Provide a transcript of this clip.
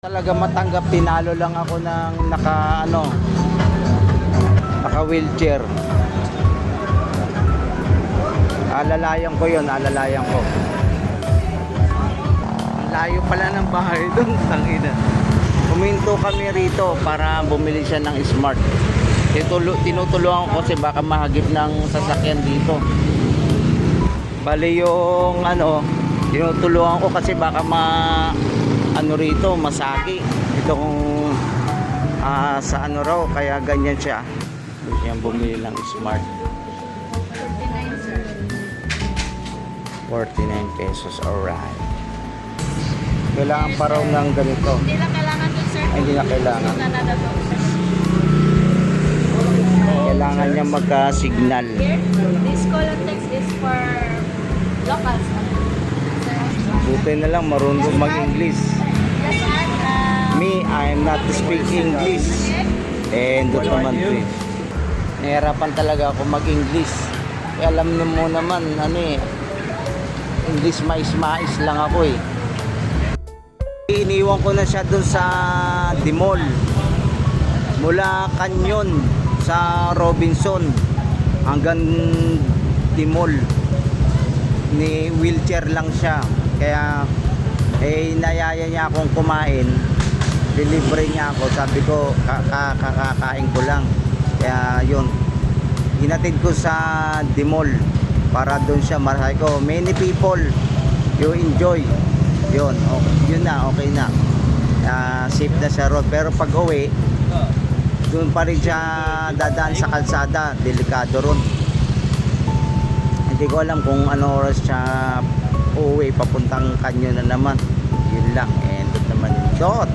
Talaga matanggap, tinalo lang ako ng naka wheelchair. Alalayan ko yun, alalayan ko. Layo pala ng bahay doon, tangina. Huminto kami rito para bumili siya ng Smart. Tinutulungan ko kasi baka mahagip ng sasakyan dito. Bali yung tinutulungan ko kasi baka rito masagi itong sa raw, kaya ganyan siya. Yan, bumili ng Smart. 49 pesos, alright. Kailangan pa raw ng ganito. Hindi na kailangan dun, sir. Ay, hindi na kailangan. Kailangan niya magka-signal. Here, this call and text is for locals. Buti na lang marunong mag-English. Yes, and Me, I'm not speak English. And doon naman please. Nahirapan talaga ako mag-English. Eh, alam mo naman, English mais lang ako eh. Iniwan ko na siya doon sa Dimol. Mula Canyon sa Robinson hanggang Dimol. Ni wheelchair lang siya. Kaya nayaya niya akong kumain. Delivery niya ako. Sabi ko kakakain ko lang. Kaya yun, hinatid ko sa Dimol para doon siya. Masabi ko, many people, you enjoy. Yun, okay, yun na, okay na. Safe na sa road. Pero pag uwi, doon pa rin siya dadaan sa kalsada. Delikado ron. Hindi ko alam kung ano oras siya uuwi papuntang Canyon na naman. Yun lang. And doon naman yung dot.